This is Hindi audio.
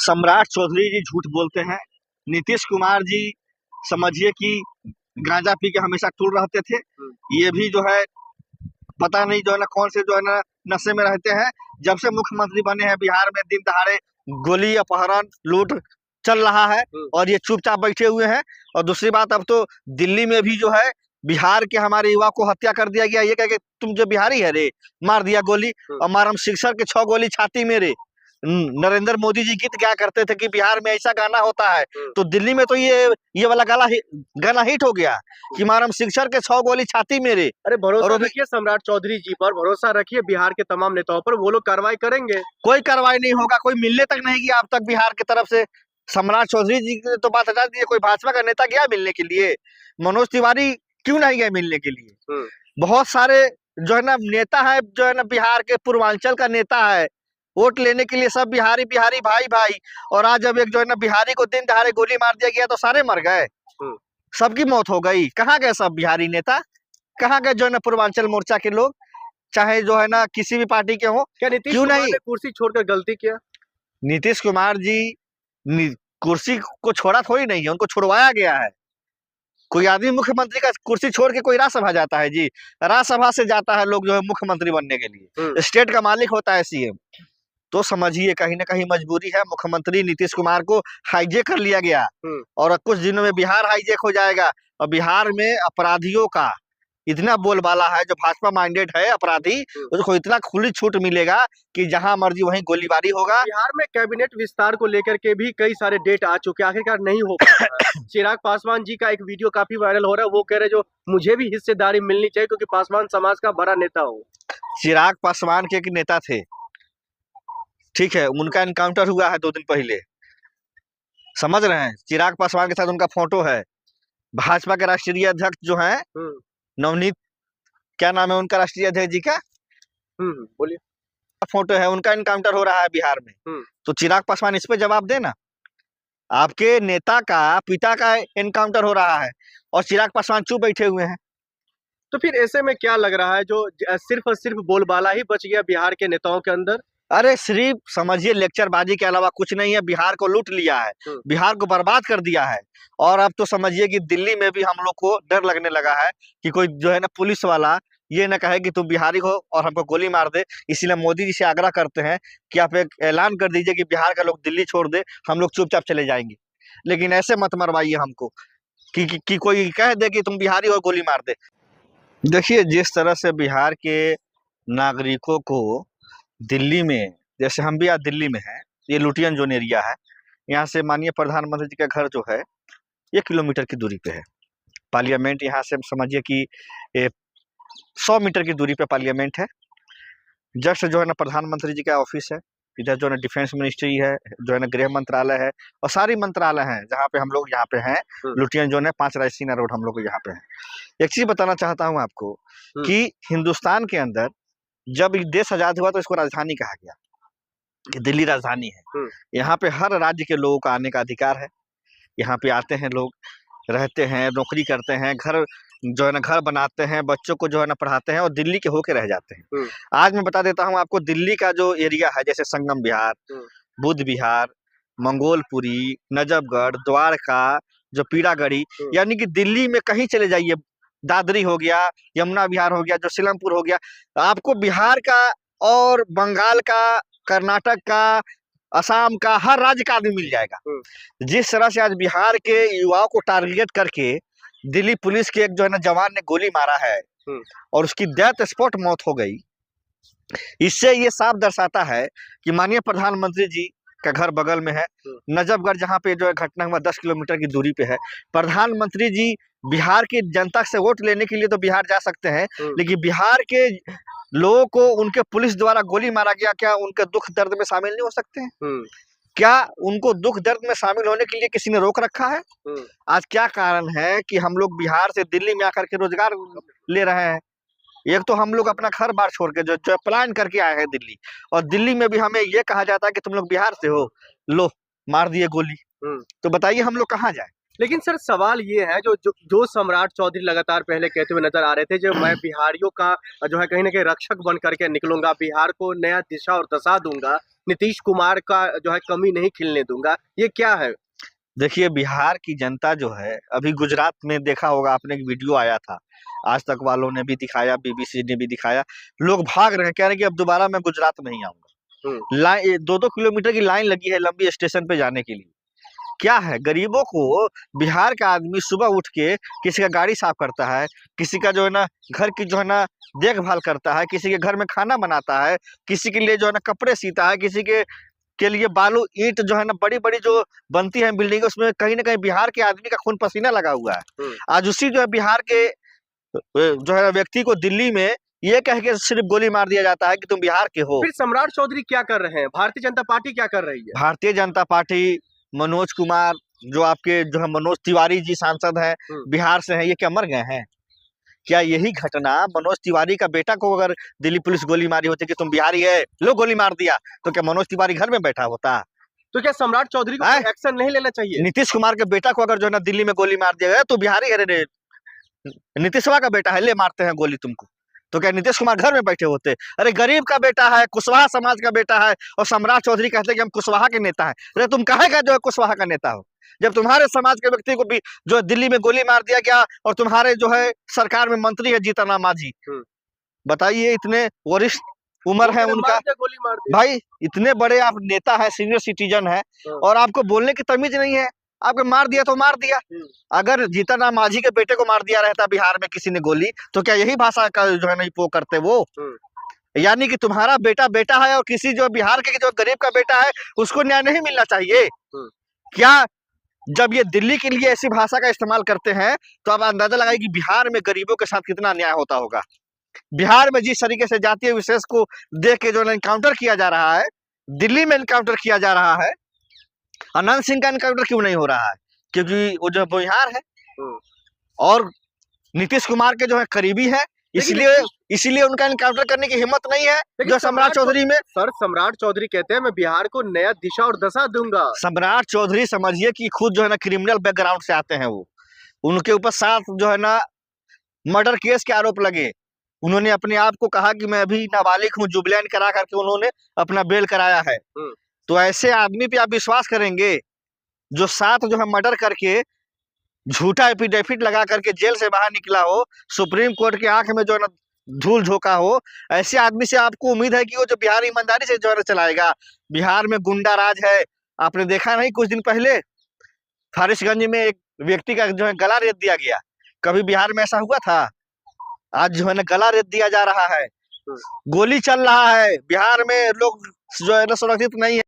सम्राट चौधरी जी झूठ बोलते हैं। नीतीश कुमार जी समझिए कि गांजा पी के हमेशा टूर रहते थे। ये भी जो है पता नहीं जो है ना कौन से जो है ना नशे में रहते हैं। जब से मुख्यमंत्री बने हैं बिहार में दिन दहाड़े गोली अपहरण लूट चल रहा है और ये चुपचाप बैठे हुए हैं। और दूसरी बात, अब तो दिल्ली में भी जो है बिहार के हमारे युवा को हत्या कर दिया गया। ये कह के तुम जो बिहारी है रे, मार दिया गोली। और मारम शिक्षक के 6 गोली छाती में रे। नरेंद्र मोदी जी गीत क्या करते थे कि बिहार में ऐसा गाना होता है, तो दिल्ली में तो ये वाला गाना हिट हो गया कि मारम शिक्षक के 6 गोली छाती में रे। अरे भरोसा रखिए सम्राट चौधरी जी पर, भरोसा रखिए बिहार के तमाम नेताओं पर, वो लोग कार्रवाई करेंगे। कोई कार्रवाई नहीं होगा, कोई मिलने तक नहीं गया अब तक बिहार की तरफ से। सम्राट चौधरी जी की तो बात हटा दीजिए, कोई भाजपा का नेता गया मिलने के लिए? मनोज तिवारी क्यों नहीं गए मिलने के लिए? बहुत सारे जो है ना नेता है, जो है ना बिहार के पूर्वांचल का नेता है, वोट लेने के लिए सब बिहारी बिहारी भाई भाई। और आज जब एक जो है ना बिहारी को दिन दहाड़े गोली मार दिया गया तो सारे मर गए, सबकी मौत हो गई। कहाँ गए सब बिहारी नेता? कहाँ गए जो है ना पूर्वांचल मोर्चा के लोग, चाहे जो है ना किसी भी पार्टी के हो? क्या नीतीश कुमार ने कुर्सी छोड़कर गलती किया? नीतीश कुमार जी कुर्सी को छोड़ा थोड़ी नहीं है, उनको छुड़वाया गया है। कोई आदमी मुख्यमंत्री का कुर्सी छोड़ के कोई राज्यसभा जाता है जी? राज्यसभा से जाता है लोग जो है मुख्यमंत्री बनने के लिए। स्टेट का मालिक होता है सीएम। तो समझिए कहीं ना कहीं मजबूरी है। मुख्यमंत्री नीतीश कुमार को हाईजेक कर लिया गया और कुछ दिनों में बिहार हाईजेक हो जाएगा। और बिहार में अपराधियों का इतना बोलबाला है, जो भाजपा माइंडेड है अपराधी, उसको इतना खुली छूट मिलेगा कि जहां मर्जी वहीं गोलीबारी होगा। बिहार में कैबिनेट विस्तार को लेकर के भी कई सारे डेट आ चुके, आखिरकार नहीं हो पाया। चिराग पासवान जी का एक वीडियो काफी वायरल हो रहा है, वो कह रहे जो मुझे भी हिस्सेदारी मिलनी चाहिए क्योंकि पासवान समाज का बड़ा नेता हो। चिराग पासवान के एक नेता थे, ठीक है, उनका एनकाउंटर हुआ है 2 दिन पहले, समझ रहे हैं? चिराग पासवान के साथ उनका फोटो है। भाजपा के राष्ट्रीय अध्यक्ष जो है नवनीत, क्या नाम है उनका राष्ट्रीय अध्यक्ष जी का? बोलिए। फोटो है, उनका एनकाउंटर हो रहा है बिहार में। तो चिराग पासवान इस पे जवाब देना। आपके नेता का पिता का एनकाउंटर हो रहा है और चिराग पासवान चुप बैठे हुए हैं। तो फिर ऐसे में क्या लग रहा है, जो सिर्फ और सिर्फ बोलबाला ही बच गया बिहार के नेताओं के अंदर? अरे सिर्फ समझिए लेक्चरबाजी के अलावा कुछ नहीं है। बिहार को लूट लिया है, बिहार को बर्बाद कर दिया है। और अब तो समझिए कि दिल्ली में भी हम लोग को डर लगने लगा है कि कोई जो है ना पुलिस वाला ये ना कहे कि तुम बिहारी हो और हमको गोली मार दे। इसीलिए मोदी जी से आग्रह करते हैं कि आप एक ऐलान कर दीजिए कि बिहार का लोग दिल्ली छोड़ दे, हम लोग चुपचाप चले जाएंगे। लेकिन ऐसे मत मरवाइए हमको कि कोई कह दे कि तुम बिहारी हो, गोली मार दे। देखिए जिस तरह से बिहार के नागरिकों को दिल्ली में, जैसे हम भी आज दिल्ली में हैं, ये लुटियन जोन एरिया है, यहाँ से माननीय प्रधानमंत्री जी का घर जो है 1 किलोमीटर की दूरी पे है। पार्लियामेंट यहाँ से समझिए कि 100 मीटर की दूरी पे पार्लियामेंट है। जस्ट जो है ना प्रधानमंत्री जी का ऑफिस है, इधर जो है ना डिफेंस मिनिस्ट्री है, जो है ना गृह मंत्रालय है, और सारी मंत्रालय हैं जहाँ पे हम लोग यहाँ पे हैं। लुटियन जोन है, 5 रायसीना रोड हम लोग यहाँ पे हैं। एक चीज बताना चाहता हूँ आपको कि हिंदुस्तान के अंदर जब देश आजाद हुआ तो इसको राजधानी कहा गया कि दिल्ली राजधानी है। यहाँ पे हर राज्य के लोगों का आने का अधिकार है। यहाँ पे आते हैं लोग, रहते हैं, नौकरी करते हैं, घर जो है ना घर बनाते हैं, बच्चों को जो है ना पढ़ाते हैं और दिल्ली के होके रह जाते हैं। आज मैं बता देता हूँ आपको, दिल्ली का जो एरिया है जैसे संगम विहार, बुद्ध विहार, मंगोलपुरी, नजफगढ़, द्वारका, जो पीड़ागढ़ी, यानी कि दिल्ली में कहीं चले जाइए, दादरी हो गया, यमुना विहार हो गया, जो सीलमपुर हो गया, आपको बिहार का और बंगाल का, कर्नाटक का, असम का, हर राज्य का आदमी मिल जाएगा। जिस तरह से आज बिहार के युवाओं को टारगेट करके दिल्ली पुलिस के एक जो है ना जवान ने गोली मारा है और उसकी डेथ स्पॉट मौत हो गई, इससे ये साफ दर्शाता है कि माननीय प्रधानमंत्री जी का घर बगल में है। नजफगढ़ जहाँ पे जो है घटना हुआ 10 किलोमीटर की दूरी पे है। प्रधानमंत्री जी बिहार की जनता से वोट लेने के लिए तो बिहार जा सकते हैं, लेकिन बिहार के लोगों को उनके पुलिस द्वारा गोली मारा गया, क्या उनके दुख दर्द में शामिल नहीं हो सकते हैं? क्या उनको दुख दर्द में शामिल होने के लिए किसी ने रोक रखा है? आज क्या कारण है कि हम लोग बिहार से दिल्ली में आकर के रोजगार ले रहे हैं? एक तो हम लोग अपना घर बार छोड़ के जो प्लान करके आए हैं दिल्ली, और दिल्ली में भी हमें ये कहा जाता है कि तुम लोग बिहार से हो, लो मार दिए गोली। तो बताइए हम लोग कहाँ जाए? लेकिन सर सवाल ये है, जो सम्राट चौधरी लगातार पहले कहते हुए नजर आ रहे थे, जो मैं बिहारियों का जो है कहीं ना कहीं रक्षक बन करके निकलूंगा, बिहार को नया दिशा और दशा दूंगा, नीतीश कुमार का जो है कमी नहीं खिलने दूंगा, ये क्या है? देखिए, बिहार की जनता जो है, अभी गुजरात में देखा होगा आपने, एक वीडियो आया था, आज तक वालों ने भी दिखाया, बीबीसी ने भी दिखाया, लोग भाग रहे हैं, कह रहे हैं कि अब दोबारा मैं गुजरात नहीं आऊंगा। लाइन 2-2 किलोमीटर की लाइन लगी है लंबी स्टेशन पे जाने के लिए। क्या है, गरीबों को बिहार का आदमी सुबह उठ के किसी का गाड़ी साफ करता है, किसी का जो है ना घर की जो है ना देखभाल करता है, किसी के घर में खाना बनाता है, किसी के लिए जो है ना कपड़े सीता है, किसी के लिए बालू ईंट जो है ना बड़ी बड़ी जो बनती है बिल्डिंग, उसमें कहीं ना कहीं बिहार के आदमी का खून पसीना लगा हुआ है। आज उसी जो है बिहार के जो है व्यक्ति को दिल्ली में ये कह के सिर्फ गोली मार दिया जाता है कि तुम बिहार के हो। फिर सम्राट चौधरी क्या कर रहे हैं? भारतीय जनता पार्टी क्या कर रही है? भारतीय जनता पार्टी, मनोज कुमार, जो आपके जो है मनोज तिवारी जी सांसद हैं, बिहार से हैं, ये क्या मर गए हैं? क्या यही घटना मनोज तिवारी का बेटा को अगर दिल्ली पुलिस गोली मारी होती कि तुम बिहारी है, लो गोली मार दिया, तो क्या मनोज तिवारी घर में बैठा होता? तो क्या सम्राट चौधरी को एक्शन नहीं लेना चाहिए? नीतीश कुमार के बेटा को अगर जो है ना दिल्ली में गोली मार दिया गया, तो बिहारी है रे, नीतीशवा का बेटा है, ले मारते हैं गोली तुमको, तो क्या नीतीश कुमार घर में बैठे होते? अरे गरीब का बेटा है, कुशवाहा समाज का बेटा है, और सम्राट चौधरी कहते हैं कि हम कुशवाहा के नेता हैं। अरे तुम काहे का जो है कुशवाहा का नेता हो, जब तुम्हारे समाज के व्यक्ति को भी जो दिल्ली में गोली मार दिया गया, और तुम्हारे जो है सरकार में मंत्री है जीतन राम मांझी, बताइए, इतने वरिष्ठ उम्र है उनका, गोली मार दी। भाई इतने बड़े आप नेता है, सीनियर सिटीजन है, और आपको बोलने की तमीज नहीं है, आपको मार दिया तो मार दिया। अगर जीतन राम मांझी के बेटे को मार दिया रहता बिहार में किसी ने गोली, तो क्या यही भाषा का जो है नहीं उपयोग करते वो? यानी कि तुम्हारा बेटा बेटा है, और किसी जो बिहार के जो गरीब का बेटा है उसको न्याय नहीं मिलना चाहिए क्या? जब ये दिल्ली के लिए ऐसी भाषा का इस्तेमाल करते हैं, तो आप अंदाजा लगाइए कि बिहार में गरीबों के साथ कितना अन्याय होता होगा। बिहार में जिस तरीके से जातीय विशेष को देख के जो एनकाउंटर किया जा रहा है, दिल्ली में एनकाउंटर किया जा रहा है, अनंत सिंह का एनकाउंटर क्यों नहीं हो रहा है? क्योंकि वो जो बिहार है और नीतीश कुमार के जो है करीबी है, इसीलिए उनका एनकाउंटर करने की हिम्मत नहीं है जो सम्राट चौधरी में। सर, सम्राट चौधरी कहते हैं मैं बिहार को नया दिशा और दशा दूंगा। सम्राट चौधरी समझिए कि खुद जो है ना क्रिमिनल बैकग्राउंड से आते हैं, वो उनके ऊपर 7 जो है ना मर्डर केस के आरोप लगे। उन्होंने अपने आप को कहा कि मैं अभी नाबालिग हूँ, जुबलैन करा करके उन्होंने अपना बेल कराया है। तो ऐसे आदमी पे आप विश्वास करेंगे जो 7 जो है मर्डर करके झूठा एफिडेविट लगा करके जेल से बाहर निकला हो, सुप्रीम कोर्ट की आंख में जो है ना धूल झोंका हो, ऐसे आदमी से आपको उम्मीद है कि वो जो बिहार ईमानदारी से जो है चलाएगा? बिहार में गुंडा राज है। आपने देखा नहीं, कुछ दिन पहले फारिसगंज में एक व्यक्ति का जो है गला रेत दिया गया। कभी बिहार में ऐसा हुआ था? आज जो है ना गला रेत दिया जा रहा है, गोली चल रहा है, बिहार में लोग जो है ना सुरक्षित नहीं है।